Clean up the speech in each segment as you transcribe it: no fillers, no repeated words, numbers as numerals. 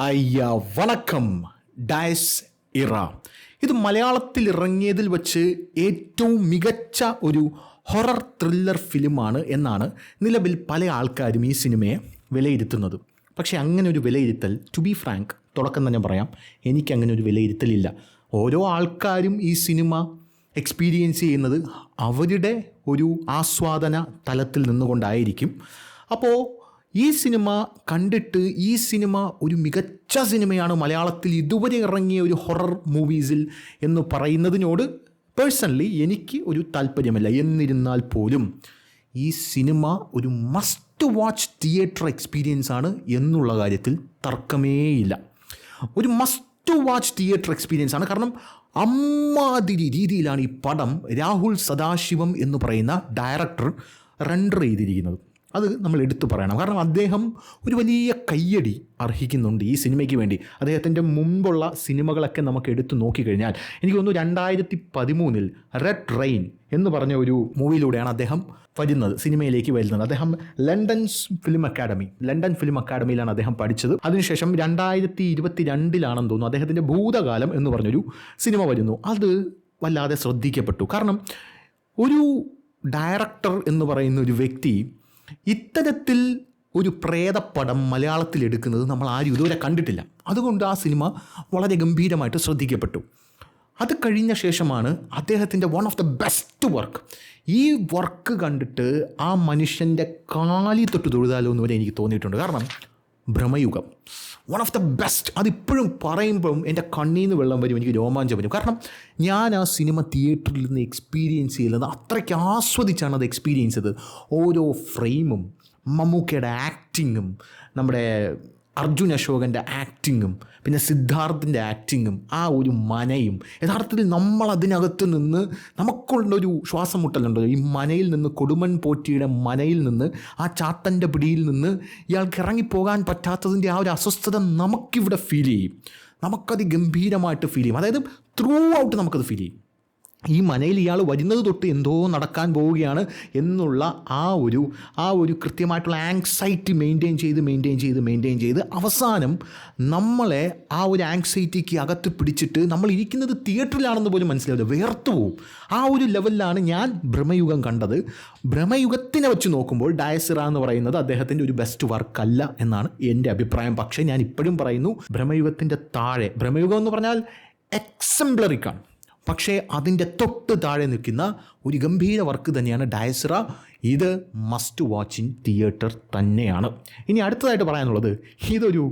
അയ്യ വണക്കം. ഡയസ് ഇറ ഇത് മലയാളത്തിൽ ഇറങ്ങിയതിൽ വച്ച് ഏറ്റവും മികച്ച ഒരു ഹൊറർ ത്രില്ലർ ഫിലിമാണ് എന്നാണ് നിലവിൽ പല ആൾക്കാരും ഈ സിനിമയെ വിലയിരുത്തുന്നത്. പക്ഷേ അങ്ങനെ ഒരു വിലയിരുത്തൽ, ടു ബി ഫ്രാങ്ക്, തുടക്കം തന്നെ പറയാം, എനിക്കങ്ങനെ ഒരു വിലയിരുത്തലില്ല. ഓരോ ആൾക്കാരും ഈ സിനിമ എക്സ്പീരിയൻസ് ചെയ്യുന്നത് അവരുടെ ഒരു ആസ്വാദന തലത്തിൽ നിന്നുകൊണ്ടായിരിക്കും. അപ്പോൾ ഈ സിനിമ കണ്ടിട്ട് ഈ സിനിമ ഒരു മികച്ച സിനിമയാണ് മലയാളത്തിൽ ഇതുവരെ ഇറങ്ങിയ ഒരു ഹൊറർ മൂവീസിൽ എന്ന് പറയുന്നതിനോട് പേഴ്സണലി എനിക്ക് ഒരു താല്പര്യമില്ല. എന്നിരുന്നാൽ പോലും ഈ സിനിമ ഒരു മസ്റ്റ് വാച്ച് തിയേറ്റർ എക്സ്പീരിയൻസ് ആണ് എന്നുള്ള കാര്യത്തിൽ തർക്കമേയില്ല. ഒരു മസ്റ്റ് വാച്ച് തിയേറ്റർ എക്സ്പീരിയൻസ് ആണ്. കാരണം അമ്മാതിരി രീതിയിലാണ് ഈ പടം രാഹുൽ സദാശിവം എന്ന് പറയുന്ന ഡയറക്ടർ റെൻഡർ ചെയ്തിരിക്കുന്നത്. അത് നമ്മൾ എടുത്തു പറയണം. കാരണം അദ്ദേഹം ഒരു വലിയ കയ്യടി അർഹിക്കുന്നുണ്ട് ഈ സിനിമയ്ക്ക് വേണ്ടി. അദ്ദേഹത്തിൻ്റെ മുമ്പുള്ള സിനിമകളൊക്കെ നമുക്ക് എടുത്തു നോക്കിക്കഴിഞ്ഞാൽ എനിക്ക് തോന്നുന്നു 2013 റെഡ് റെയിൻ എന്ന് പറഞ്ഞ ഒരു മൂവിയിലൂടെയാണ് അദ്ദേഹം സിനിമയിലേക്ക് വരുന്നത്. അദ്ദേഹം ലണ്ടൻ ഫിലിം അക്കാഡമിയിലാണ് അദ്ദേഹം പഠിച്ചത്. അതിനുശേഷം 2022 തോന്നുന്നു അദ്ദേഹത്തിൻ്റെ ഭൂതകാലം എന്ന് പറഞ്ഞൊരു സിനിമ വരുന്നു. അത് വല്ലാതെ ശ്രദ്ധിക്കപ്പെട്ടു. കാരണം ഒരു ഡയറക്ടർ എന്ന് പറയുന്ന ഒരു വ്യക്തി ഇത്തരത്തിൽ ഒരു പ്രേതപ്പടം മലയാളത്തിൽ എടുക്കുന്നത് നമ്മൾ ആരും ഇതുവരെ കണ്ടിട്ടില്ല. അതുകൊണ്ട് ആ സിനിമ വളരെ ഗംഭീരമായിട്ട് ശ്രദ്ധിക്കപ്പെട്ടു. അത് കഴിഞ്ഞ ശേഷമാണ് അദ്ദേഹത്തിൻ്റെ one of the best work. ഈ വർക്ക് കണ്ടിട്ട് ആ മനുഷ്യൻ്റെ കാലി തൊട്ട് തൊഴുതാലോ എന്ന് വരെ എനിക്ക് തോന്നിയിട്ടുണ്ട്. കാരണം Bramayugam one of the best. അതിപ്പോഴും പറയുമ്പം എൻ്റെ കണ്ണീന്ന് നിന്ന് വെള്ളം വരും, എനിക്ക് രോമാഞ്ചം വരും. കാരണം ഞാൻ ആ സിനിമ തിയേറ്ററിൽ നിന്ന് എക്സ്പീരിയൻസ് ചെയ്യുന്നത് അത്രയ്ക്ക് ആസ്വദിച്ചാണ് അത് എക്സ്പീരിയൻസ് ചെയ്തത്. ഓരോ ഫ്രെയിമും, മമ്മൂക്കയുടെ ആക്ടിങ്ങും, നമ്മുടെ അർജുൻ അശോകൻ്റെ ആക്ടിങ്ങും, പിന്നെ സിദ്ധാർത്ഥിൻ്റെ ആക്ടിങ്ങും, ആ ഒരു മനയും, യഥാർത്ഥത്തിൽ നമ്മൾ അതിനകത്ത് നിന്ന് നമുക്കുള്ളൊരു ശ്വാസം മുട്ടലുണ്ടല്ലോ. ഈ മനയിൽ നിന്ന്, കൊടുമൺ പോറ്റിയുടെ മനയിൽ നിന്ന്, ആ ചാത്തൻ്റെ പിടിയിൽ നിന്ന് ഇയാൾക്ക് ഇറങ്ങിപ്പോകാൻ പറ്റാത്തതിൻ്റെ ആ ഒരു അസ്വസ്ഥത നമുക്കിവിടെ ഫീൽ ചെയ്യും. നമുക്കത് ഗംഭീരമായിട്ട് ഫീൽ ചെയ്യും. അതായത് ത്രൂ ഔട്ട് നമുക്കത് ഫീൽ ചെയ്യും. ഈ മനയിൽ ഇയാൾ വരുന്നത് തൊട്ട് എന്തോ നടക്കാൻ പോവുകയാണ് എന്നുള്ള ആ ഒരു കൃത്യമായിട്ടുള്ള ആങ്സൈറ്റി മെയിൻറ്റെയിൻ ചെയ്ത് അവസാനം നമ്മളെ ആ ഒരു ആങ്സൈറ്റിക്ക് അകത്ത് പിടിച്ചിട്ട് നമ്മൾ ഇരിക്കുന്നത് തിയേറ്ററിലാണെന്ന് പോലും മനസ്സിലാവില്ല, വേർത്തു പോവും. ആ ഒരു ലെവലിലാണ് ഞാൻ ഭ്രമയുഗം കണ്ടത്. ഭ്രമയുഗത്തിനെ വെച്ച് നോക്കുമ്പോൾ ഡയസ് ഇറ എന്ന് പറയുന്നത് അദ്ദേഹത്തിൻ്റെ ഒരു ബെസ്റ്റ് വർക്കല്ല എന്നാണ് എൻ്റെ അഭിപ്രായം. പക്ഷേ ഞാൻ ഇപ്പോഴും പറയുന്നു, ഭ്രമയുഗത്തിൻ്റെ താഴെ, ഭ്രമയുഗം എന്ന് പറഞ്ഞാൽ എക്സംപ്ലറിക്കാണ്, പക്ഷേ അതിൻ്റെ തൊട്ട് താഴെ നിൽക്കുന്ന ഒരു ഗംഭീര വർക്ക് തന്നെയാണ് ഡയസ് ഇറ. ഇത് മസ്റ്റ് വാച്ച് ഇൻ തിയേറ്റർ തന്നെയാണ്. ഇനി അടുത്തതായിട്ട് പറയാനുള്ളത്, ഇതൊരു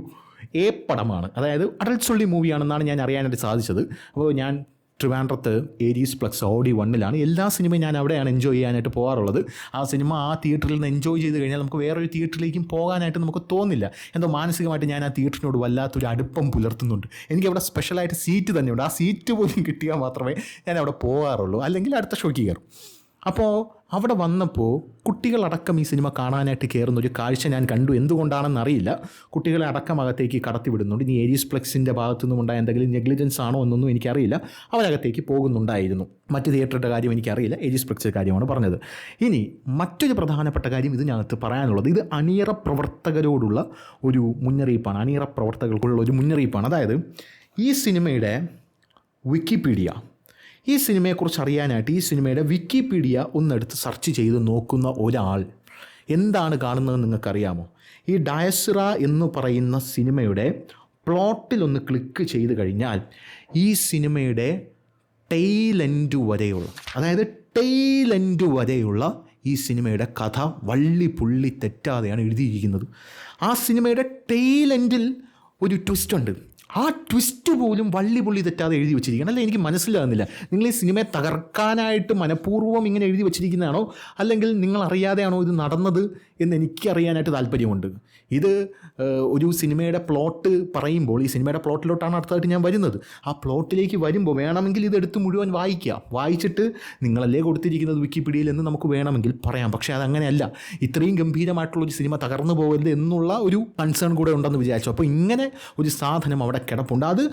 പടമാണ്. അതായത് അഡൽട്ട്സ് ഒൺലി മൂവിയാണെന്നാണ് ഞാൻ അറിയാനായിട്ട് സാധിച്ചത്. അപ്പോൾ ഞാൻ ട്രിവാൻഡ്രത്ത് ഏരീസ് പ്ലസ് ഓഡി 1 എല്ലാ സിനിമയും ഞാൻ അവിടെയാണ് എൻജോയ് ചെയ്യാനായിട്ട് പോകാറുള്ളത്. ആ സിനിമ ആ തിയേറ്ററിൽ നിന്ന് എൻജോയ് ചെയ്ത് കഴിഞ്ഞാൽ നമുക്ക് വേറൊരു തിയേറ്ററിലേക്കും പോകാനായിട്ട് നമുക്ക് തോന്നില്ല. എന്തോ മാനസികമായിട്ട് ഞാൻ ആ തിയേറ്ററിനോട് വല്ലാത്തൊരു അടുപ്പം പുലർത്തുന്നുണ്ട്. എനിക്കവിടെ സ്പെഷ്യലായിട്ട് സീറ്റ് തന്നെയുണ്ട്. ആ സീറ്റ് പോലും കിട്ടിയാൽ മാത്രമേ ഞാൻ അവിടെ പോകാറുള്ളൂ, അല്ലെങ്കിൽ അടുത്ത ഷോയ്ക്ക് കയറും. അപ്പോൾ അവിടെ വന്നപ്പോൾ കുട്ടികളടക്കം ഈ സിനിമ കാണാനായിട്ട് കയറുന്നൊരു കാഴ്ച ഞാൻ കണ്ടു. എന്തുകൊണ്ടാണെന്ന് അറിയില്ല, കുട്ടികളെ അടക്കം അകത്തേക്ക് കടത്തി വിടുന്നുണ്ട്. ഇനി ഏരീസ് പ്ലക്സിൻ്റെ ഭാഗത്തു നിന്നുണ്ടായ എന്തെങ്കിലും നെഗ്ലിജൻസ് ആണോ എന്നൊന്നും എനിക്കറിയില്ല. അവരകത്തേക്ക് പോകുന്നുണ്ടായിരുന്നു. മറ്റ് തിയേറ്ററുടെ കാര്യം എനിക്കറിയില്ല, ഏരീസ് പ്ലക്സിൻ്റെ കാര്യമാണ് പറഞ്ഞത്. ഇനി മറ്റൊരു പ്രധാനപ്പെട്ട കാര്യം ഇതിനകത്ത് പറയാനുള്ളത്, ഇത് അണിയറ പ്രവർത്തകരോടുള്ള ഒരു മുന്നറിയിപ്പാണ്. അണിയറ പ്രവർത്തകർക്കുള്ള ഒരു മുന്നറിയിപ്പാണ്. അതായത് ഈ സിനിമയുടെ വിക്കിപീഡിയ, ഈ സിനിമയെക്കുറിച്ച് അറിയാനായിട്ട് ഈ സിനിമയുടെ വിക്കിപീഡിയ ഒന്നെടുത്ത് സെർച്ച് ചെയ്ത് നോക്കുന്ന ഒരാൾ എന്താണ് കാണുന്നതെന്ന് നിങ്ങൾക്കറിയാമോ? ഈ ഡയസ് ഇറ എന്ന് പറയുന്ന സിനിമയുടെ പ്ലോട്ടിലൊന്ന് ക്ലിക്ക് ചെയ്ത് കഴിഞ്ഞാൽ ഈ സിനിമയുടെ ടെയിൽ എൻഡ് വരെയുള്ള ഈ സിനിമയുടെ കഥ വള്ളി പുള്ളി തെറ്റാതെയാണ് എഴുതിയിരിക്കുന്നത്. ആ സിനിമയുടെ ടെയിൽ എൻഡിൽ ഒരു ട്വിസ്റ്റ് ഉണ്ട്. ആ ട്വിസ്റ്റ് പോലും വള്ളി പുള്ളി തെറ്റാതെ എഴുതി വെച്ചിരിക്കണം. അല്ല, എനിക്ക് മനസ്സിലാകുന്നില്ല, നിങ്ങൾ ഈ സിനിമയെ തകർക്കാനായിട്ട് മനഃപൂർവ്വം ഇങ്ങനെ എഴുതി വെച്ചിരിക്കുന്നതാണോ, അല്ലെങ്കിൽ നിങ്ങൾ അറിയാതെയാണോ ഇത് നടന്നത് എന്ന് എനിക്കറിയാനായിട്ട് താല്പര്യമുണ്ട്. ഇത് ഒരു സിനിമയുടെ പ്ലോട്ട് പറയുമ്പോൾ, ഈ സിനിമയുടെ പ്ലോട്ടിലോട്ടാണ് അടുത്തതായിട്ട് ഞാൻ വരുന്നത്. ആ പ്ലോട്ടിലേക്ക് വരുമ്പോൾ വേണമെങ്കിൽ ഇതെടുത്ത് മുഴുവൻ വായിച്ചിട്ട് നിങ്ങളല്ലേ കൊടുത്തിരിക്കുന്നത് വിക്കിപീഡിയയിൽ എന്ന് നമുക്ക് വേണമെങ്കിൽ പറയാം. പക്ഷേ അതങ്ങനെയല്ല. ഇത്രയും ഗംഭീരമായിട്ടുള്ളൊരു സിനിമ തകർന്നു പോകരുത് എന്നുള്ള ഒരു കൺസേൺ കൂടെ ഉണ്ടെന്ന് വിചാരിച്ചു. അപ്പോൾ ഇങ്ങനെ ഒരു സാധനം അവിടെ കിടപ്പുണ്ട്. അത്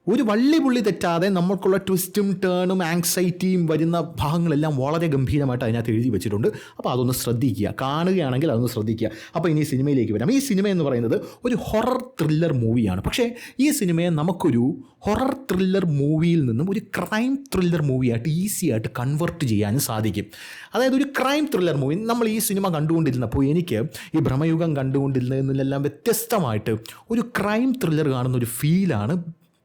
ഒരു വള്ളി പുള്ളി തെറ്റാതെ നമ്മൾക്കുള്ള ട്വിസ്റ്റും ടേണും ആങ്സൈറ്റിയും വരുന്ന ഭാഗങ്ങളെല്ലാം വളരെ ഗംഭീരമായിട്ട് അതിനകത്ത് എഴുതി വെച്ചിട്ടുണ്ട്. അപ്പോൾ അതൊന്ന് ശ്രദ്ധിക്കുക, കാണുകയാണെങ്കിൽ അതൊന്ന് ശ്രദ്ധിക്കുക. അപ്പോൾ ഇനി സിനിമയിലേക്ക് വരാം. ഈ സിനിമ എന്ന് പറയുന്നത് ഒരു ഹൊറർ ത്രില്ലർ മൂവിയാണ്. പക്ഷേ ഈ സിനിമയെ നമുക്കൊരു ഹൊറർ ത്രില്ലർ മൂവിയിൽ നിന്നും ഒരു ക്രൈം ത്രില്ലർ മൂവിയായിട്ട് ഈസി ആയിട്ട് കൺവേർട്ട് ചെയ്യാനും സാധിക്കും. അതായത് ഒരു ക്രൈം ത്രില്ലർ മൂവി നമ്മൾ ഈ സിനിമ കണ്ടുകൊണ്ടിരുന്നപ്പോൾ എനിക്ക് ഈ ഭ്രമയുഗം കണ്ടുകൊണ്ടിരുന്നതിലെല്ലാം വ്യത്യസ്തമായിട്ട് ഒരു ക്രൈം ത്രില്ലർ കാണുന്ന ഒരു ഫീലാണ്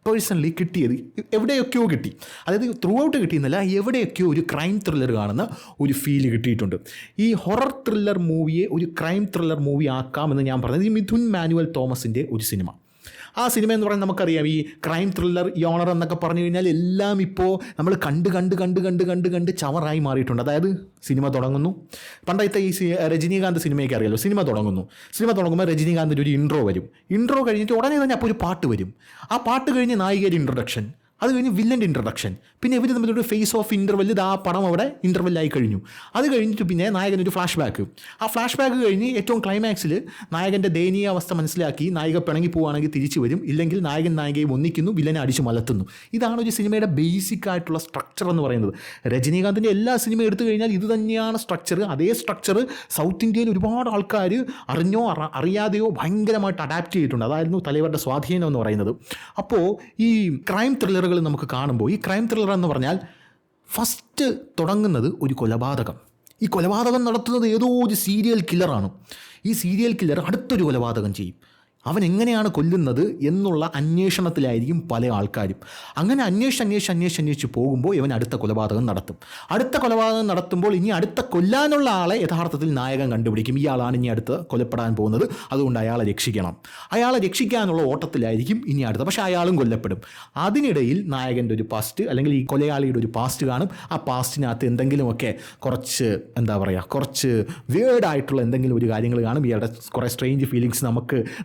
പേഴ്സണലി കിട്ടിയത്. എവിടെയൊക്കെയോ കിട്ടി, അതായത് ത്രൂ ഔട്ട് കിട്ടിയെന്നല്ല, എവിടെയൊക്കെയോ ഒരു ക്രൈം ത്രില്ലർ കാണുന്ന ഒരു ഫീൽ കിട്ടിയിട്ടുണ്ട്. ഈ ഹൊറർ ത്രില്ലർ മൂവിയെ ഒരു ക്രൈം ത്രില്ലർ മൂവി ആക്കാമെന്ന് ഞാൻ പറഞ്ഞത് ഈ മിഥുൻ മാനുവൽ തോമസിൻ്റെ ഒരു സിനിമ. ആ സിനിമ എന്ന് പറയുന്നത് നമുക്കറിയാം, ഈ ക്രൈം ത്രില്ലർ യോണർ എന്നൊക്കെ പറഞ്ഞു കഴിഞ്ഞാൽ എല്ലാം ഇപ്പോൾ നമ്മൾ കണ്ട് ചവറായി മാറിയിട്ടുണ്ട്. അതായത് സിനിമ തുടങ്ങുന്നു, പണ്ടത്തെ ഈ രജനീകാന്ത് സിനിമയൊക്കെ അറിയാലോ, സിനിമ തുടങ്ങുമ്പോൾ രജനീകാന്തിൻ്റെ ഒരു ഇൻട്രോ വരും. ഇൻട്രോ കഴിഞ്ഞിട്ട് ഉടനെ തന്നെ അപ്പോൾ ഒരു പാട്ട് വരും. ആ പാട്ട് കഴിഞ്ഞ് നായികയുടെ ഇൻട്രൊഡക്ഷൻ, അത് കഴിഞ്ഞ് വില്ലൻ്റെ ഇൻട്രൊഡക്ഷൻ, പിന്നെ ഇവർ തമ്മിലൊരു ഫേസ് ഓഫ് ഇൻ്റർവെൽ, ഇത് ആ പടം അവിടെ ഇൻ്റർവെല്ലായി കഴിഞ്ഞു. അത് കഴിഞ്ഞിട്ട് പിന്നെ നായകനൊരു ഫ്ലാഷ് ബാക്ക്. ആ ഫ്ലാഷ് ബാക്ക് കഴിഞ്ഞ് ഏറ്റവും ക്ലൈമാക്സിൽ നായകൻ്റെ ദയനീയ അവസ്ഥ മനസ്സിലാക്കി നായിക പിണങ്ങി പോവുകയാണെങ്കിൽ തിരിച്ചു വരും, ഇല്ലെങ്കിൽ നായകൻ നായികയെ ഒന്നിക്കുന്നു, വില്ലനെ അടിച്ചു മലത്തുന്നു. ഇതാണ് ഒരു സിനിമയുടെ ബേസിക് ആയിട്ടുള്ള സ്ട്രക്ചർ എന്ന് പറയുന്നത്. രജനീകാന്തിൻ്റെ എല്ലാ സിനിമയും എടുത്തു കഴിഞ്ഞാൽ ഇത് തന്നെയാണ് സ്ട്രക്ചർ. അതേ സ്ട്രക്ചർ സൗത്ത് ഇന്ത്യയിൽ ഒരുപാട് ആൾക്കാർ അറിഞ്ഞോ അറിയാതെയോ ഭയങ്കരമായിട്ട് അഡാപ്റ്റ് ചെയ്തിട്ടുണ്ട്. അതായിരുന്നു തലവരുടെ സ്വാധീനം എന്ന് പറയുന്നത്. അപ്പോൾ ഈ ക്രൈം ത്രില്ലറുകൾ നമുക്ക് കാണുമ്പോൾ, ഈ ക്രൈം ത്രില്ലർ എന്ന് പറഞ്ഞാൽ ഫസ്റ്റ് തുടങ്ങുന്നത് ഒരു കൊലപാതകം. ഈ കൊലപാതകം നടത്തുന്നത് ഏതോ ഒരു സീരിയൽ കില്ലറാണ്. ഈ സീരിയൽ കില്ലർ അടുത്തൊരു കൊലപാതകം ചെയ്യും. അവൻ എങ്ങനെയാണ് കൊല്ലുന്നത് എന്നുള്ള അന്വേഷണത്തിലായിരിക്കും പല ആൾക്കാരും. അങ്ങനെ അന്വേഷിച്ച് പോകുമ്പോൾ ഇവൻ അടുത്ത കൊലപാതകം നടത്തുമ്പോൾ ഇനി അടുത്ത കൊല്ലാനുള്ള ആളെ യഥാർത്ഥത്തിൽ നായകൻ കണ്ടുപിടിക്കും. ഇയാളാണ് ഇനി അടുത്ത് കൊലപ്പെടാൻ പോകുന്നത്, അതുകൊണ്ട് അയാളെ രക്ഷിക്കണം. അയാളെ രക്ഷിക്കാനുള്ള ഓട്ടത്തിലായിരിക്കും ഇനി അടുത്ത. പക്ഷേ അയാളും കൊല്ലപ്പെടും. അതിനിടയിൽ നായകൻ്റെ ഒരു പാസ്റ്റ്, അല്ലെങ്കിൽ ഈ കൊലയാളിയുടെ ഒരു പാസ്റ്റ് കാണും. ആ പാസ്റ്റിനകത്ത് എന്തെങ്കിലുമൊക്കെ കുറച്ച് വേർഡായിട്ടുള്ള എന്തെങ്കിലും ഒരു കാര്യങ്ങൾ കാണും. ഇയാളുടെ കുറേ സ്ട്രേഞ്ച് ഫീലിങ്സ്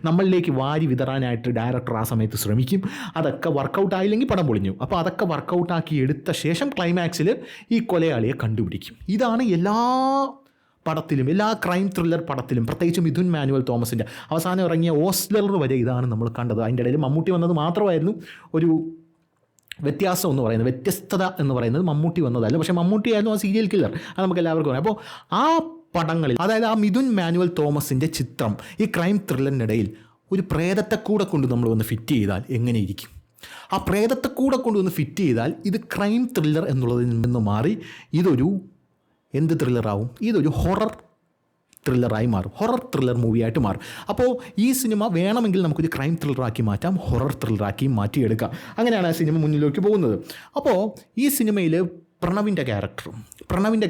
നമ്മളിലേക്ക് വാരി വിതറാനായിട്ട് ഡയറക്ടർ ആ സമയത്ത് ശ്രമിക്കും. അതൊക്കെ വർക്കൗട്ട് ആയില്ലെങ്കിൽ പടം പൊളിഞ്ഞു. അപ്പോൾ അതൊക്കെ വർക്കൗട്ടാക്കി എടുത്ത ശേഷം ക്ലൈമാക്സിൽ ഈ കൊലയാളിയെ കണ്ടുപിടിക്കും. ഇതാണ് എല്ലാ പടത്തിലും, എല്ലാ ക്രൈം ത്രില്ലർ പടത്തിലും, പ്രത്യേകിച്ച് മിഥുൻ മാനുവൽ തോമസിൻ്റെ അവസാനം ഇറങ്ങിയ ഓസ്ലർ വരെ ഇതാണ് നമ്മൾ കണ്ടത്. അതിൻ്റെ ഇടയിൽ മമ്മൂട്ടി വന്നത് മാത്രമായിരുന്നു ഒരു വ്യത്യാസം എന്ന് പറയുന്നത്, വ്യത്യസ്തത എന്ന് പറയുന്നത് മമ്മൂട്ടി വന്നതല്ല. പക്ഷേ മമ്മൂട്ടിയായിരുന്നു ആ സീരിയൽ കില്ലർ, അത് നമുക്ക് എല്ലാവർക്കും അറിയാം. അപ്പോൾ ആ പടങ്ങളിൽ, അതായത് ആ മിഥുൻ മാനുവൽ തോമസിൻ്റെ ചിത്രം ഈ ക്രൈം ത്രില്ലറിനിടയിൽ ഒരു പ്രേതത്തെ കൂടെ കൊണ്ട് നമ്മൾ ഒന്ന് ഫിറ്റ് ചെയ്താൽ എങ്ങനെയിരിക്കും? ആ പ്രേതത്തെ കൂടെ കൊണ്ടുവന്ന് ഫിറ്റ് ചെയ്താൽ ഇത് ക്രൈം ത്രില്ലർ എന്നുള്ളതിൽ നിന്ന് മാറി ഇതൊരു എന്ത് ത്രില്ലറാവും? ഇതൊരു ഹൊറർ ത്രില്ലറായി മാറും, ഹൊറർ ത്രില്ലർ മൂവിയായിട്ട് മാറും. അപ്പോൾ ഈ സിനിമ വേണമെങ്കിൽ നമുക്കൊരു ക്രൈം ത്രില്ലറാക്കി മാറ്റാം, ഹൊറർ ത്രില്ലറാക്കി മാറ്റിയെടുക്കാം. അങ്ങനെയാണ് ആ സിനിമ മുന്നിലേക്ക് പോകുന്നത്. അപ്പോൾ ഈ സിനിമയിൽ പ്രണവിൻ്റെ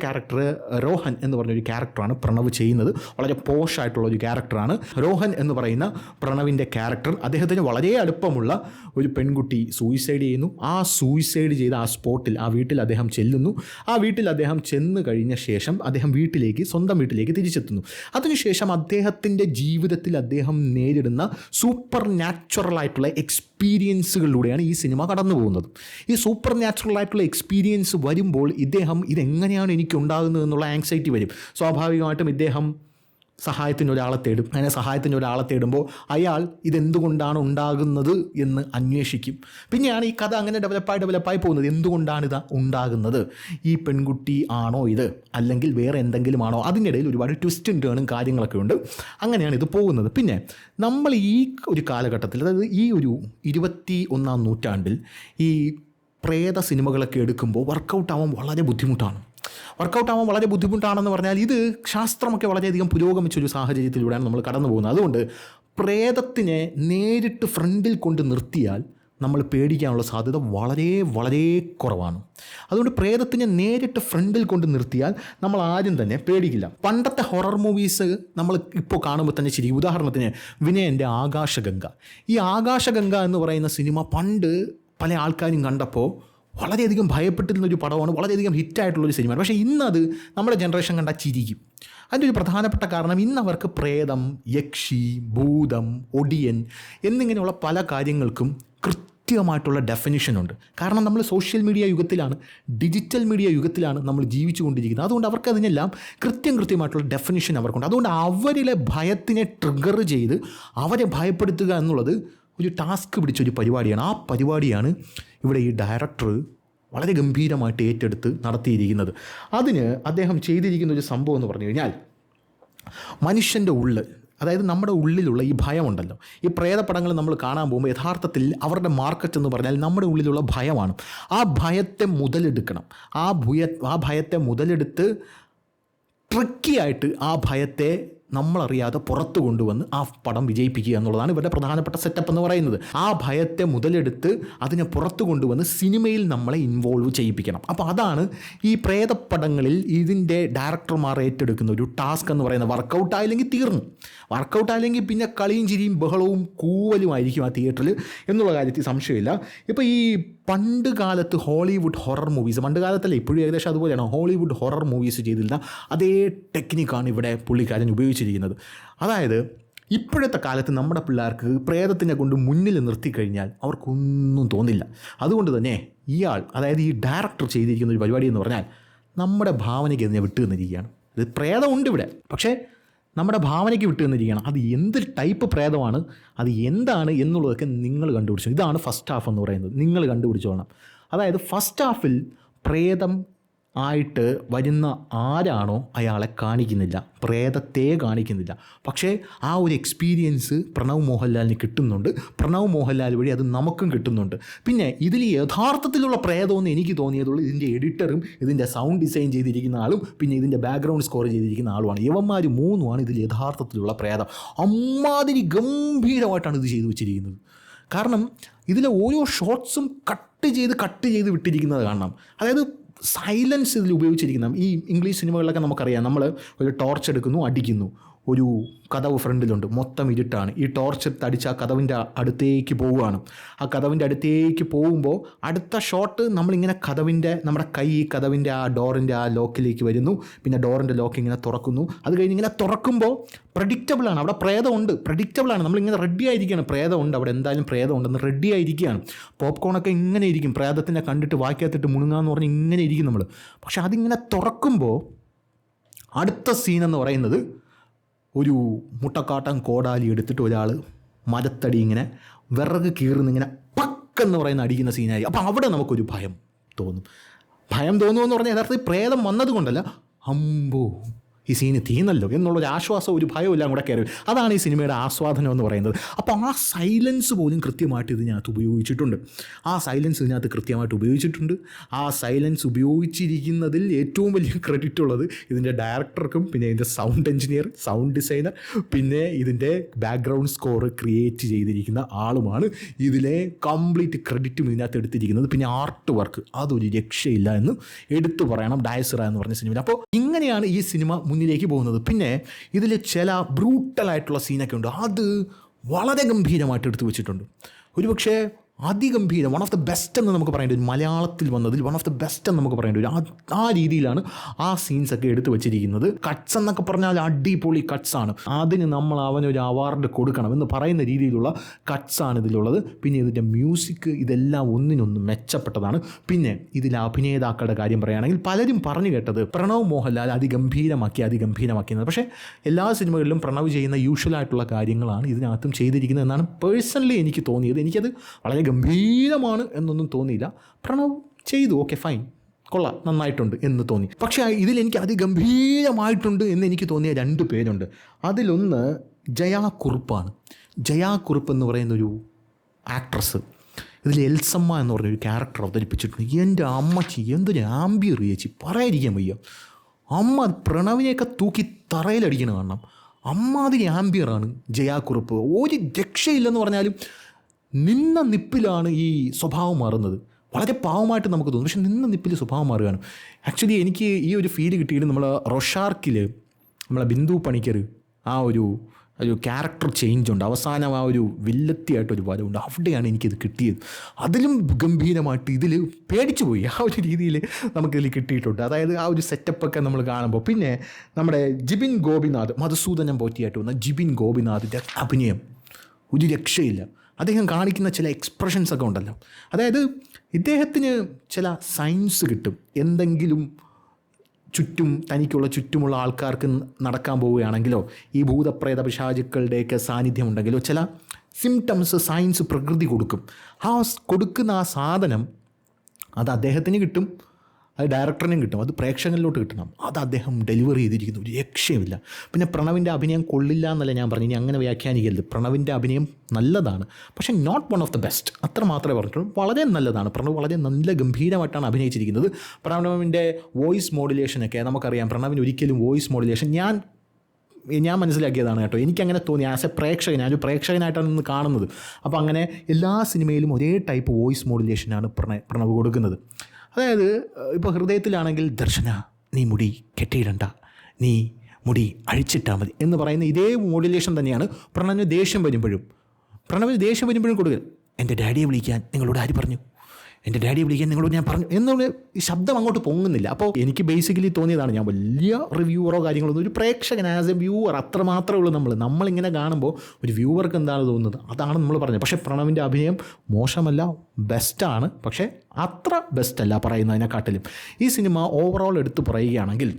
ക്യാരക്ടർ രോഹൻ എന്ന് പറഞ്ഞൊരു ക്യാരക്ടറാണ് പ്രണവ് ചെയ്യുന്നത്. വളരെ പോഷായിട്ടുള്ള ഒരു ക്യാരക്ടറാണ് രോഹൻ എന്ന് പറയുന്ന പ്രണവിൻ്റെ ക്യാരക്ടർ. അദ്ദേഹത്തിന് വളരെ അടുപ്പമുള്ള ഒരു പെൺകുട്ടി സൂയിസൈഡ് ചെയ്യുന്നു. ആ സൂയിസൈഡ് ചെയ്ത ആ സ്പോട്ടിൽ, ആ വീട്ടിൽ അദ്ദേഹം ചെല്ലുന്നു. ആ വീട്ടിൽ അദ്ദേഹം ചെന്ന് കഴിഞ്ഞ ശേഷം അദ്ദേഹം സ്വന്തം വീട്ടിലേക്ക് തിരിച്ചെത്തുന്നു. അതിനുശേഷം അദ്ദേഹത്തിൻ്റെ ജീവിതത്തിൽ അദ്ദേഹം നേരിടുന്ന സൂപ്പർ നാച്ചുറലായിട്ടുള്ള എക്സ്പീരിയൻസുകളിലൂടെയാണ് ഈ സിനിമ കടന്നു പോകുന്നത്. ഈ സൂപ്പർ നാച്ചുറലായിട്ടുള്ള എക്സ്പീരിയൻസ് വരുമ്പോൾ ഇതെങ്ങനെയാണ് എനിക്കുണ്ടാകുന്നത് എന്നുള്ള ആങ്സൈറ്റി വരും. സ്വാഭാവികമായിട്ടും ഇദ്ദേഹം സഹായത്തിന് ഒരാളെ തേടും. അങ്ങനെ സഹായത്തിന് ഒരാളെ തേടുമ്പോൾ അയാൾ ഇതെന്തുകൊണ്ടാണ് ഉണ്ടാകുന്നത് എന്ന് അന്വേഷിക്കും. പിന്നെയാണ് ഈ കഥ അങ്ങനെ ഡെവലപ്പായി പോകുന്നത്. എന്തുകൊണ്ടാണ് ഇത് ഉണ്ടാകുന്നത്? ഈ പെൺകുട്ടി ആണോ ഇത്, അല്ലെങ്കിൽ വേറെ എന്തെങ്കിലും ആണോ? അതിനിടയിൽ ഒരുപാട് ട്വിസ്റ്റും ടേണും കാര്യങ്ങളൊക്കെ ഉണ്ട്. അങ്ങനെയാണ് ഇത് പോകുന്നത്. പിന്നെ നമ്മൾ ഈ ഒരു കാലഘട്ടത്തിൽ, അതായത് ഈ ഒരു 21-ാം നൂറ്റാണ്ടിൽ ഈ പ്രേത സിനിമകളൊക്കെ എടുക്കുമ്പോൾ വർക്കൗട്ടാവാൻ വളരെ ബുദ്ധിമുട്ടാണെന്ന് പറഞ്ഞാൽ ഇത് ശാസ്ത്രമൊക്കെ വളരെയധികം പുരോഗമിച്ചൊരു സാഹചര്യത്തിലൂടെയാണ് നമ്മൾ കടന്നു പോകുന്നത്. അതുകൊണ്ട് പ്രേതത്തിനെ നേരിട്ട് ഫ്രണ്ടിൽ കൊണ്ട് നിർത്തിയാൽ നമ്മൾ പേടിക്കാനുള്ള സാധ്യത വളരെ കുറവാണ്. അതുകൊണ്ട് പ്രേതത്തിനെ നേരിട്ട് ഫ്രണ്ടിൽ കൊണ്ട് നിർത്തിയാൽ നമ്മൾ ആരും തന്നെ പേടിക്കില്ല. പണ്ടത്തെ ഹൊറർ മൂവീസ് നമ്മൾ ഇപ്പോൾ കാണുമ്പോൾ തന്നെ ശരി. ഉദാഹരണത്തിന് വിനയൻ്റെ ആകാശഗംഗ. ഈ ആകാശഗംഗ എന്ന് പറയുന്ന സിനിമ പണ്ട് പല ആൾക്കാരും കണ്ടപ്പോൾ വളരെയധികം ഭയപ്പെട്ടിരുന്നൊരു പടമാണ്, വളരെയധികം ഹിറ്റായിട്ടുള്ളൊരു സിനിമയാണ്. പക്ഷേ ഇന്നത് നമ്മുടെ ജനറേഷൻ കണ്ടാൽ ചിരിക്കും. അതിൻ്റെ ഒരു പ്രധാനപ്പെട്ട കാരണം ഇന്നവർക്ക് പ്രേതം, യക്ഷി, ഭൂതം, ഒടിയൻ എന്നിങ്ങനെയുള്ള പല കാര്യങ്ങൾക്കും കൃത്യമായിട്ടുള്ള ഡെഫിനിഷനുണ്ട്. കാരണം നമ്മൾ സോഷ്യൽ മീഡിയ യുഗത്തിലാണ്, ഡിജിറ്റൽ മീഡിയ യുഗത്തിലാണ് നമ്മൾ ജീവിച്ചു കൊണ്ടിരിക്കുന്നത്. അതുകൊണ്ട് അവർക്ക് അതിനെല്ലാം കൃത്യമായിട്ടുള്ള ഡെഫിനിഷൻ അവർക്കുണ്ട്. അതുകൊണ്ട് അവരിലെ ഭയത്തിനെ ട്രിഗർ ചെയ്ത് അവരെ ഭയപ്പെടുത്തുക എന്നുള്ളത് ഒരു ടാസ്ക് പിടിച്ചൊരു പരിപാടിയാണ്. ആ പരിപാടിയാണ് ഇവിടെ ഈ ഡയറക്ടർ വളരെ ഗംഭീരമായിട്ട് ഏറ്റെടുത്ത് നടത്തിയിരിക്കുന്നത്. അതിന് അദ്ദേഹം ചെയ്തിരിക്കുന്ന ഒരു സംഭവം എന്ന് പറഞ്ഞു കഴിഞ്ഞാൽ, മനുഷ്യൻ്റെ ഉള്ളിൽ, അതായത് നമ്മുടെ ഉള്ളിലുള്ള ഈ ഭയമുണ്ടല്ലോ, ഈ പ്രേതപടങ്ങൾ നമ്മൾ കാണാൻ പോകുമ്പോൾ യഥാർത്ഥത്തിൽ അവരുടെ മാർക്കറ്റ് എന്ന് പറഞ്ഞാൽ നമ്മുടെ ഉള്ളിലുള്ള ഭയമാണ്. ആ ഭയത്തെ മുതലെടുക്കണം. ആ ഭയത്തെ മുതലെടുത്ത് ട്രിക്കിയായിട്ട് ആ ഭയത്തെ നമ്മളറിയാതെ പുറത്തു കൊണ്ടുവന്ന് ആ പടം വിജയിപ്പിക്കുക എന്നുള്ളതാണ് ഇവരുടെ പ്രധാനപ്പെട്ട സെറ്റപ്പ് എന്ന് പറയുന്നത്. ആ ഭയത്തെ മുതലെടുത്ത് അതിനെ പുറത്തു കൊണ്ടുവന്ന് സിനിമയിൽ നമ്മളെ ഇൻവോൾവ് ചെയ്യിപ്പിക്കണം. അപ്പോൾ അതാണ് ഈ പ്രേതപ്പടങ്ങളിൽ ഇതിൻ്റെ ഡയറക്ടർമാർ ഏറ്റെടുക്കുന്ന ഒരു ടാസ്ക് എന്ന് പറയുന്നത്. വർക്കൗട്ട് ആയില്ലെങ്കിൽ തീർന്നു. വർക്കൗട്ട് ആയില്ലെങ്കിൽ പിന്നെ കളിയും ചിരിയും ബഹളവും കൂവലുമായിരിക്കും ആ തിയേറ്ററിൽ എന്നുള്ള കാര്യത്തിൽ സംശയമില്ല. ഇപ്പോൾ ഈ പണ്ട് കാലത്ത് ഹോളിവുഡ് ഹൊറർ മൂവീസ്, പണ്ട് കാലത്തല്ല ഇപ്പോഴും ഏകദേശം അതുപോലെയാണ്, ഹോളിവുഡ് ഹൊറർ മൂവീസ് ചെയ്തിരുന്ന അതേ ടെക്നിക്കാണ് ഇവിടെ പുള്ളിക്കാരൻ ഉപയോഗിച്ചിരിക്കുന്നത്. അതായത് ഇപ്പോഴത്തെ കാലത്ത് നമ്മുടെ പിള്ളേർക്ക് പ്രേതത്തിനെ കൊണ്ട് മുന്നിൽ നിർത്തിക്കഴിഞ്ഞാൽ അവർക്കൊന്നും തോന്നില്ല. അതുകൊണ്ട് തന്നെ ഇയാൾ, അതായത് ഈ ഡയറക്ടർ ചെയ്തിരിക്കുന്ന ഒരു പരിപാടി എന്ന് പറഞ്ഞാൽ നമ്മുടെ ഭാവനയ്ക്ക് അതിനെ വിട്ടു തന്നിരിക്കുകയാണ്. ഇത് പ്രേതമുണ്ട് ഇവിടെ, പക്ഷേ നമ്മുടെ ഭാവനയ്ക്ക് വിട്ടു തന്നിരിക്കുകയാണ്. അത് എന്ത് ടൈപ്പ് പ്രേതമാണ്, അത് എന്താണ് എന്നുള്ളതൊക്കെ നിങ്ങൾ കണ്ടുപിടിച്ചു. ഇതാണ് ഫസ്റ്റ് ഹാഫ് എന്ന് പറയുന്നത്. നിങ്ങൾ കണ്ടുപിടിച്ചോളണം. അതായത് ഫസ്റ്റ് ഹാഫിൽ പ്രേതം ആയിട്ട് വരുന്ന ആരാണോ അയാളെ കാണിക്കുന്നില്ല, പ്രേതത്തെ കാണിക്കുന്നില്ല. പക്ഷേ ആ ഒരു എക്സ്പീരിയൻസ് പ്രണവ് മോഹൻലാലിന് കിട്ടുന്നുണ്ട്. പ്രണവ് മോഹൻലാൽ വഴി അത് നമുക്കും കിട്ടുന്നുണ്ട്. പിന്നെ ഇതിൽ യഥാർത്ഥത്തിലുള്ള പ്രേതമെന്ന് എനിക്ക് തോന്നിയതുള്ളൂ ഇതിൻ്റെ എഡിറ്ററും ഇതിൻ്റെ സൗണ്ട് ഡിസൈൻ ചെയ്തിരിക്കുന്ന ആളും പിന്നെ ഇതിൻ്റെ ബാക്ക്ഗ്രൗണ്ട് സ്കോർ ചെയ്തിരിക്കുന്ന ആളുമാണ്. ഇവന്മാർ മൂന്നുമാണ് ഇതിൽ യഥാർത്ഥത്തിലുള്ള പ്രേതം. അമ്മാതിരി ഗംഭീരമായിട്ടാണ് ഇത് ചെയ്തു വെച്ചിരിക്കുന്നത്. കാരണം ഇതിലെ ഓരോ ഷോട്ട്സും കട്ട് ചെയ്ത് വിട്ടിരിക്കുന്നത് കാണണം. അതായത് സൈലൻസ് ഇതിൽ ഉപയോഗിച്ചിരിക്കുന്ന ഈ ഇംഗ്ലീഷ് സിനിമകളിലൊക്കെ നമുക്കറിയാം, നമ്മൾ ഒരു ടോർച്ച് എടുക്കുന്നു, അടിക്കുന്നു, ഒരു കതവ് ഫ്രണ്ടിലുണ്ട്, മൊത്തം ഇരുട്ടാണ്, ഈ ടോർച്ച് അടിച്ച് ആ കതവിൻ്റെ അടുത്തേക്ക് പോവുകയാണ്. ആ കതവിൻ്റെ അടുത്തേക്ക് പോകുമ്പോൾ അടുത്ത ഷോട്ട് നമ്മളിങ്ങനെ നമ്മുടെ കൈ കതവിൻ്റെ ആ ഡോറിൻ്റെ ആ ലോക്കിലേക്ക് വരുന്നു, പിന്നെ ഡോറിൻ്റെ ലോക്ക് ഇങ്ങനെ തുറക്കുന്നു. അത് കഴിഞ്ഞ് ഇങ്ങനെ തുറക്കുമ്പോൾ പ്രഡിക്റ്റബിളാണ്, അവിടെ പ്രേതമുണ്ട്, പ്രഡിക്റ്റബിളാണ്. നമ്മളിങ്ങനെ റെഡി ആയിരിക്കുകയാണ്, പ്രേതമുണ്ട് അവിടെ, എന്തായാലും പ്രേതമുണ്ടെന്ന് റെഡി ആയിരിക്കുകയാണ്. പോപ്കോണൊക്കെ ഇങ്ങനെ ഇരിക്കും, പ്രേതത്തിനെ കണ്ടിട്ട് വായിക്കാത്തിട്ട് മുണുങ്ങാന്ന് പറഞ്ഞ് ഇങ്ങനെ ഇരിക്കും നമ്മൾ. പക്ഷെ അതിങ്ങനെ തുറക്കുമ്പോൾ അടുത്ത സീനെന്ന് പറയുന്നത് ഒരു മുട്ടക്കാട്ടൻ കോടാലി എടുത്തിട്ട് ഒരാൾ മരത്തടി ഇങ്ങനെ വിറക് കീറുന്നിങ്ങനെ പക്കെന്ന് പറയുന്ന അടിക്കുന്ന സീനായി. അപ്പോൾ അവിടെ നമുക്കൊരു ഭയം തോന്നും. ഭയം തോന്നുമെന്ന് പറഞ്ഞാൽ യഥാർത്ഥത്തിൽ പ്രേതം വന്നത് കൊണ്ടല്ല, അമ്പോ ഈ സീന് തീർന്നല്ലോ എന്നുള്ളൊരു ആശ്വാസം, ഒരു ഭയം എല്ലാം കൂടെ കയറി. അതാണ് ഈ സിനിമയുടെ ആസ്വാദനം എന്ന് പറയുന്നത്. അപ്പോൾ ആ സൈലൻസ് പോലും കൃത്യമായിട്ട് ഇതിനകത്ത് ഉപയോഗിച്ചിട്ടുണ്ട്. ആ സൈലൻസ് ഉപയോഗിച്ചിരിക്കുന്നതിൽ ഏറ്റവും വലിയ ക്രെഡിറ്റ് ഉള്ളത് ഇതിൻ്റെ ഡയറക്ടർക്കും പിന്നെ ഇതിൻ്റെ സൗണ്ട് എഞ്ചിനീയർ, സൗണ്ട് ഡിസൈനർ, പിന്നെ ഇതിൻ്റെ ബാക്ക്ഗ്രൗണ്ട് സ്കോർ ക്രിയേറ്റ് ചെയ്തിരിക്കുന്ന ആളുമാണ്. ഇതിലെ കംപ്ലീറ്റ് ക്രെഡിറ്റും ഇതിനകത്ത് എടുത്തിരിക്കുന്നത്. പിന്നെ ആർട്ട് വർക്ക് അതൊരു രക്ഷയില്ല എന്ന് എടുത്തു പറയണം ഡയസ് ഇറ എന്ന് പറഞ്ഞ സിനിമയിൽ. അപ്പോൾ ഇങ്ങനെയാണ് ഈ സിനിമ മുന്നിലേക്ക് പോകുന്നത്. പിന്നെ ഇതിൽ ചില ബ്രൂട്ടലായിട്ടുള്ള സീനൊക്കെ ഉണ്ട്, അത് വളരെ ഗംഭീരമായിട്ട് എടുത്തു വെച്ചിട്ടുണ്ട്. ഒരുപക്ഷെ അതിഗംഭീരം, വൺ ഓഫ് ദ ബെസ്റ്റ് എന്ന് നമുക്ക് പറയേണ്ടി വരും. മലയാളത്തിൽ വന്നതിൽ വൺ ഓഫ് ദ ബെസ്റ്റ് എന്ന് നമുക്ക് പറയേണ്ടി വരും. ആ രീതിയിലാണ് ആ സീൻസൊക്കെ എടുത്തു വെച്ചിരിക്കുന്നത്. കട്ട്സ് എന്നൊക്കെ പറഞ്ഞാൽ അടിപൊളി കട്ട്സാണ്. അതിന് നമ്മൾ അവനൊരു അവാർഡ് കൊടുക്കണം എന്ന് പറയുന്ന രീതിയിലുള്ള കട്ട്സാണ് ഇതിലുള്ളത്. പിന്നെ ഇതിൻ്റെ മ്യൂസിക്, ഇതെല്ലാം ഒന്നിനൊന്നും മെച്ചപ്പെട്ടതാണ്. പിന്നെ ഇതിലെ അഭിനേതാക്കളുടെ കാര്യം പറയുകയാണെങ്കിൽ പലരും പറഞ്ഞു കേട്ടത് പ്രണവ് മോഹൻലാൽ അതിഗംഭീരമാക്കിയെന്നത്. പക്ഷേ എല്ലാ സിനിമകളിലും പ്രണവ് ചെയ്യുന്ന യൂഷ്വലായിട്ടുള്ള കാര്യങ്ങളാണ് ഇതിനകത്തും ചെയ്തിരിക്കുന്നത് എന്നാണ് പേഴ്സണലി എനിക്ക് തോന്നിയത്. എനിക്കത് വളരെ ഗംഭീരമാണ് എന്നൊന്നും തോന്നിയില്ല. പ്രണവ് ചെയ്തു, ഓക്കെ ഫൈൻ, കൊള്ളാം, നന്നായിട്ടുണ്ട് എന്ന് തോന്നി. പക്ഷേ ഇതിലെനിക്ക് അതിഗംഭീരമായിട്ടുണ്ട് എന്ന് എനിക്ക് തോന്നിയ 2 പേരുണ്ട്. അതിലൊന്ന് ജയാ കുറുപ്പാണ്. ജയാ കുറുപ്പ് എന്ന് പറയുന്നൊരു ആക്ട്രസ് ഇതിൽ എൽസമ്മ എന്ന് പറഞ്ഞൊരു ക്യാരക്ടർ അവതരിപ്പിച്ചിട്ടുണ്ട്. എൻ്റെ അമ്മച്ചി എന്തൊരു ആംബിയർ ചേച്ചി, പറയാതിരിക്കാൻ വയ്യ. അമ്മ പ്രണവിനെയൊക്കെ തൂക്കി തറയിലടിക്കണം കാണണം. അമ്മാതിരി ആംബിയറാണ് ജയാ കുറുപ്പ്. ഒരു രക്ഷയില്ലെന്ന് പറഞ്ഞാലും നിന്ന നിപ്പിലാണ് ഈ സ്വഭാവം മാറുന്നത്. വളരെ പാവമായിട്ട് നമുക്ക് തോന്നും, പക്ഷെ നിന്ന നിപ്പിൽ സ്വഭാവം മാറുകയാണ്. ആക്ച്വലി എനിക്ക് ഈ ഒരു ഫീൽ കിട്ടിയിട്ട് നമ്മൾ റൊഷാർക്കിൽ നമ്മളെ ബിന്ദു പണിക്കർ ആ ഒരു ക്യാരക്ടർ ചേഞ്ച് ഉണ്ട്. അവസാനം ആ ഒരു വില്ലത്തിയായിട്ടൊരു വരവുണ്ട്. അവിടെയാണ് എനിക്കിത് കിട്ടിയത്. അതിലും ഗംഭീരമായിട്ട് ഇതിൽ പേടിച്ചു പോയി. ആ ഒരു രീതിയിൽ നമുക്കിതിൽ കിട്ടിയിട്ടുണ്ട്. അതായത് ആ ഒരു സെറ്റപ്പൊക്കെ നമ്മൾ കാണുമ്പോൾ. പിന്നെ നമ്മുടെ ജിബിൻ ഗോപിനാഥ്, മധുസൂദനം പോറ്റിയായിട്ട് വന്ന ജിബിൻ ഗോപിനാഥിൻ്റെ അഭിനയം ഒരു രക്ഷയില്ല. അദ്ദേഹം കാണിക്കുന്ന ചില എക്സ്പ്രഷൻസൊക്കെ ഉണ്ടല്ലോ, അതായത് ഇദ്ദേഹത്തിന് ചില സയൻസ് കിട്ടും. എന്തെങ്കിലും ചുറ്റുമുള്ള ആൾക്കാർക്ക് നടക്കാൻ പോവുകയാണെങ്കിലോ ഈ ഭൂതപ്രേത പിശാചുക്കളുടെയൊക്കെ സാന്നിധ്യം ഉണ്ടെങ്കിലോ ചില സിംറ്റംസ് സയൻസ് പ്രകൃതി കൊടുക്കും. കൊടുക്കുന്ന ആ സാധനം അത് അദ്ദേഹത്തിന് കിട്ടും, അത് ഡയറക്ടറിനും കിട്ടും, അത് പ്രേക്ഷകരിലോട്ട് കിട്ടണം. അത് അദ്ദേഹം ഡെലിവറി ചെയ്തിരിക്കുന്നു, ഒരു രക്ഷയുമില്ല. പിന്നെ പ്രണവിൻ്റെ അഭിനയം കൊള്ളില്ല എന്നല്ല ഞാൻ പറഞ്ഞു, ഇനി അങ്ങനെ വ്യാഖ്യാനിക്കരുത്. പ്രണവിൻ്റെ അഭിനയം നല്ലതാണ്, പക്ഷേ not one of the best, അത്ര മാത്രമേ പറഞ്ഞിട്ടുള്ളൂ. വളരെ നല്ലതാണ്. പ്രണവ് വളരെ നല്ല ഗംഭീരമായിട്ടാണ് അഭിനയിച്ചിരിക്കുന്നത്. പ്രണവിൻ്റെ വോയിസ് മോഡുലേഷനൊക്കെ നമുക്കറിയാം. പ്രണവിന് ഒരിക്കലും വോയിസ് മോഡുലേഷൻ ഞാൻ മനസ്സിലാക്കിയതാണ് കേട്ടോ. എനിക്കങ്ങനെ തോന്നി. ആസ് എ പ്രേക്ഷകൻ, ഞാനൊരു പ്രേക്ഷകനായിട്ടാണ് ഇന്ന് കാണുന്നത്. അപ്പോൾ അങ്ങനെ എല്ലാ സിനിമയിലും ഒരേ ടൈപ്പ് വോയിസ് മോഡുലേഷനാണ് പ്രണവ് കൊടുക്കുന്നത്. അതായത് ഇപ്പോൾ ഹൃദയത്തിലാണെങ്കിൽ ദർശന നീ മുടി കെട്ടിയിടണ്ട, നീ മുടി അഴിച്ചിട്ടാൽ മതി എന്ന് പറയുന്ന ഇതേ മോഡുലേഷൻ തന്നെയാണ് പ്രണവിന് ദേഷ്യം വരുമ്പോഴും കൊടുക്കുക. എൻ്റെ ഡാഡിയെ വിളിക്കാൻ നിങ്ങളോട് ആര് പറഞ്ഞു? എൻ്റെ ഡാഡിയെ വിളിക്കാൻ നിങ്ങളോട് ഞാൻ പറഞ്ഞു എന്നുള്ള ഈ ശബ്ദം അങ്ങോട്ട് പൊങ്ങുന്നില്ല. അപ്പോൾ എനിക്ക് ബേസിക്കലി തോന്നിയതാണ്, ഞാൻ വലിയ റിവ്യൂവറോ കാര്യങ്ങളൊന്നും, ഒരു പ്രേക്ഷകൻ ആസ് എ വ്യൂവർ അത്ര മാത്രമേ ഉള്ളൂ. നമ്മളിങ്ങനെ കാണുമ്പോൾ ഒരു വ്യൂവർക്ക് എന്താണ് തോന്നുന്നത് അതാണ് നമ്മൾ പറഞ്ഞത്. പക്ഷേ പ്രണവിൻ്റെ അഭിനയം മോശമല്ല, ബെസ്റ്റാണ്. പക്ഷേ അത്ര ബെസ്റ്റല്ല പറയുന്നതിനെക്കാട്ടിലും. ഈ സിനിമ ഓവറോൾ എടുത്ത് പറയുകയാണെങ്കിൽ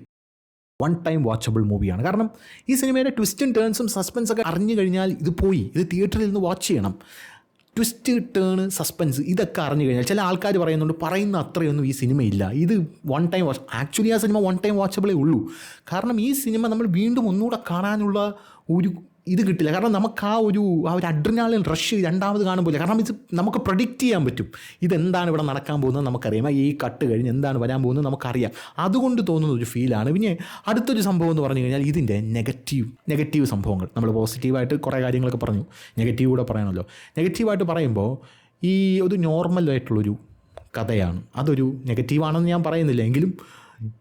വൺ ടൈം വാച്ചബിൾ മൂവിയാണ്. കാരണം ഈ സിനിമയുടെ ട്വിസ്റ്റും ടേൺസും സസ്പെൻസൊക്കെ അറിഞ്ഞു കഴിഞ്ഞാൽ ഇത് തിയേറ്ററിൽ നിന്ന് വാച്ച് ചെയ്യണം. ട്വിസ്റ്റ്, ടേൺ, സസ്പെൻസ് ഇതൊക്കെ അറിഞ്ഞു കഴിഞ്ഞാൽ, ചില ആൾക്കാർ പറയുന്ന അത്രയൊന്നും ഈ സിനിമയില്ല. ഇത് വൺ ടൈം വാച്ച്, ആക്ച്വലി ആ സിനിമ വൺ ടൈം വാച്ചബിളേ ഉള്ളൂ. കാരണം ഈ സിനിമ നമ്മൾ വീണ്ടും ഒന്നുകൂടെ കാണാനുള്ള ഒരു ഇത് കിട്ടില്ല. കാരണം നമുക്ക് ആ ഒരു അഡ്രിനാലിൻ റഷ് രണ്ടാമത് കാണുമ്പോൾ, കാരണം ഇത് നമുക്ക് പ്രഡിക്റ്റ് ചെയ്യാൻ പറ്റും. ഇതെന്താണ് ഇവിടെ നടക്കാൻ പോകുന്നത് നമുക്കറിയാം. ഈ കട്ട് കഴിഞ്ഞ് എന്താണ് വരാൻ പോകുന്നത് നമുക്കറിയാം. അതുകൊണ്ട് തോന്നുന്ന ഒരു ഫീലാണ്. പിന്നെ അടുത്തൊരു സംഭവം എന്ന് പറഞ്ഞു കഴിഞ്ഞാൽ ഇതിൻ്റെ നെഗറ്റീവ് സംഭവങ്ങൾ. നമ്മൾ പോസിറ്റീവായിട്ട് കുറേ കാര്യങ്ങളൊക്കെ പറഞ്ഞു, നെഗറ്റീവ് കൂടെ പറയണമല്ലോ. നെഗറ്റീവായിട്ട് പറയുമ്പോൾ ഈ ഒരു നോർമലായിട്ടുള്ളൊരു കഥയാണ്. അതൊരു നെഗറ്റീവാണെന്ന് ഞാൻ പറയുന്നില്ല, എങ്കിലും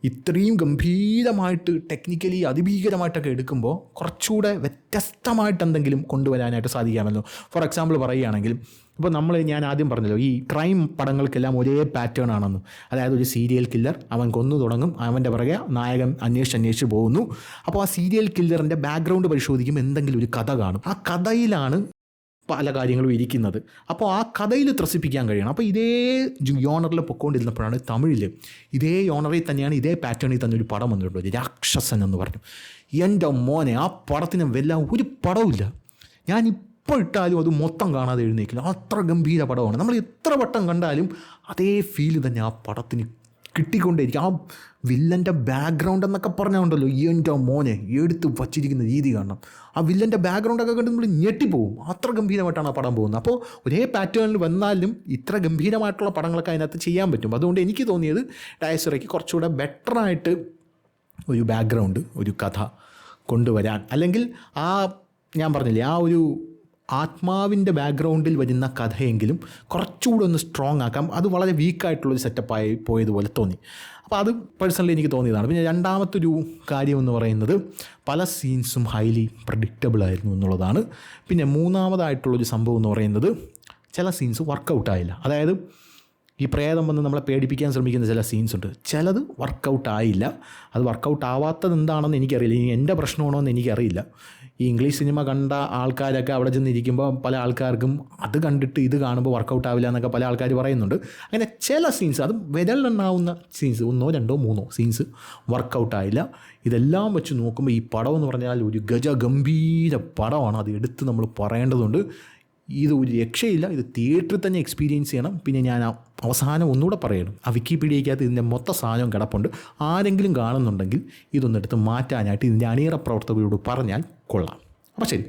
ഇത്രയും ഗംഭീരമായിട്ട് ടെക്നിക്കലി അതിഭീകരമായിട്ടൊക്കെ എടുക്കുമ്പോൾ കുറച്ചുകൂടെ വ്യത്യസ്തമായിട്ട് എന്തെങ്കിലും കൊണ്ടുവരാനായിട്ട് സാധിക്കാമല്ലോ. ഫോർ എക്സാമ്പിൾ പറയുകയാണെങ്കിൽ, ഇപ്പോൾ ഞാൻ ആദ്യം പറഞ്ഞല്ലോ ഈ ക്രൈം പടങ്ങൾക്കെല്ലാം ഒരേ പാറ്റേൺ ആണെന്ന്. അതായത് ഒരു സീരിയൽ കില്ലർ, അവൻ കൊന്നു തുടങ്ങും, അവൻ്റെ പുറകെ നായകൻ അന്വേഷിച്ച് പോകുന്നു. അപ്പോൾ ആ സീരിയൽ കില്ലറിൻ്റെ ബാക്ക്ഗ്രൗണ്ട് പരിശോധിക്കുമ്പോൾ എന്തെങ്കിലും ഒരു കഥ കാണും. ആ കഥയിലാണ് പല കാര്യങ്ങളും ഇരിക്കുന്നത്. അപ്പോൾ ആ കഥയിൽ ത്രസിപ്പിക്കാൻ കഴിയണം. അപ്പോൾ ഇതേ യോണറിൽ പൊയ്ക്കൊണ്ടിരുന്നപ്പോഴാണ് തമിഴിൽ ഇതേ യോണറിൽ തന്നെയാണ്, ഇതേ പാറ്റേണിൽ തന്നെ ഒരു പടം വന്നിട്ടുണ്ട്, രാക്ഷസൻ എന്ന് പറഞ്ഞു. എൻ്റെ മോനെ, ആ പടത്തിന് ഒരു പടവുമില്ല. ഞാനിപ്പോൾ ഇട്ടാലും അത് മൊത്തം കാണാതെ എഴുന്നേക്കില്ല, അത്ര ഗംഭീര പടമാണ്. നമ്മൾ എത്ര വട്ടം കണ്ടാലും അതേ ഫീല് തന്നെ ആ പടത്തിന് കിട്ടിക്കൊണ്ടേയിരിക്കും. ആ വില്ലൻ്റെ ബാക്ക്ഗ്രൗണ്ട് എന്നൊക്കെ പറഞ്ഞുണ്ടല്ലോ, എൻ്റെ മോനെ എടുത്ത് വച്ചിരിക്കുന്ന രീതി കാണണം. ആ വില്ലൻ്റെ ബാക്ക്ഗ്രൗണ്ടൊക്കെ കണ്ട് നമ്മൾ ഞെട്ടിപ്പോവും. അത്ര ഗംഭീരമായിട്ടാണ് ആ പടം പോകുന്നത്. അപ്പോൾ ഒരേ പാറ്റേണിൽ വന്നാലും ഇത്ര ഗംഭീരമായിട്ടുള്ള പടങ്ങളൊക്കെ അതിനകത്ത് ചെയ്യാൻ പറ്റും. അതുകൊണ്ട് എനിക്ക് തോന്നിയത് ഡയസ് ഇറയ്ക്ക് കുറച്ചുകൂടെ ബെറ്ററായിട്ട് ഒരു ബാക്ക്ഗ്രൗണ്ട്, ഒരു കഥ കൊണ്ടുവരാൻ, അല്ലെങ്കിൽ ഞാൻ പറഞ്ഞില്ലേ ആ ഒരു ആത്മാവിൻ്റെ ബാക്ക്ഗ്രൗണ്ടിൽ വരുന്ന കഥയെങ്കിലും കുറച്ചുകൂടെ ഒന്ന് സ്ട്രോങ് ആക്കാം. അത് വളരെ വീക്കായിട്ടുള്ളൊരു സെറ്റപ്പായി പോയതുപോലെ തോന്നി. അപ്പോൾ അത് പേഴ്സണലി എനിക്ക് തോന്നിയതാണ്. പിന്നെ രണ്ടാമത്തൊരു കാര്യം എന്ന് പറയുന്നത് പല സീൻസും ഹൈലി പ്രഡിക്റ്റബിൾ ആയിരുന്നു എന്നുള്ളതാണ്. പിന്നെ മൂന്നാമതായിട്ടുള്ളൊരു സംഭവം എന്ന് പറയുന്നത് ചില സീൻസ് വർക്കൗട്ടായില്ല. അതായത് ഈ പ്രേതം വന്ന് നമ്മളെ പേടിപ്പിക്കാൻ ശ്രമിക്കുന്ന ചില സീൻസ് ഉണ്ട്, ചിലത് വർക്കൗട്ടായില്ല. അത് വർക്കൗട്ട് ആവാത്തത് എന്താണെന്ന് എനിക്കറിയില്ല, ഇനി എൻ്റെ പ്രശ്നമാണോ എന്ന് എനിക്കറിയില്ല. ഈ ഇംഗ്ലീഷ് സിനിമ കണ്ട ആൾക്കാരൊക്കെ അവിടെ ചെന്നിരിക്കുമ്പോൾ പല ആൾക്കാർക്കും അത് കണ്ടിട്ട് ഇത് കാണുമ്പോൾ വർക്കൗട്ട് ആവില്ല എന്നൊക്കെ പല ആൾക്കാർ പറയുന്നുണ്ട്. അങ്ങനെ ചില സീൻസ്, അത് വിരലിലെണ്ണാവുന്ന സീൻസ്, 1, 2, 3 സീൻസ് വർക്കൗട്ടായില്ല. ഇതെല്ലാം വെച്ച് നോക്കുമ്പോൾ ഈ പടം എന്ന് പറഞ്ഞാൽ ഒരു ഗംഭീര പടമാണ്. അത് എടുത്ത് നമ്മൾ പറയേണ്ടതുണ്ട്. ഇത് ഒരു രക്ഷയില്ല. ഇത് തിയേറ്ററിൽ തന്നെ എക്സ്പീരിയൻസ് ചെയ്യണം. പിന്നെ ഞാൻ അവസാനം ഒന്നുകൂടെ പറയണം, ആ വിക്കിപീഡിയയ്ക്കകത്ത് ഇതിൻ്റെ മൊത്തം സാധനവും കിടപ്പുണ്ട്. ആരെങ്കിലും കാണുന്നുണ്ടെങ്കിൽ ഇതൊന്നെടുത്ത് മാറ്റാനായിട്ട് ഇതിൻ്റെ അണിയറ പ്രവർത്തകരോട് പറഞ്ഞാൽ കൊള്ളാം. അപ്പോൾ ശരി.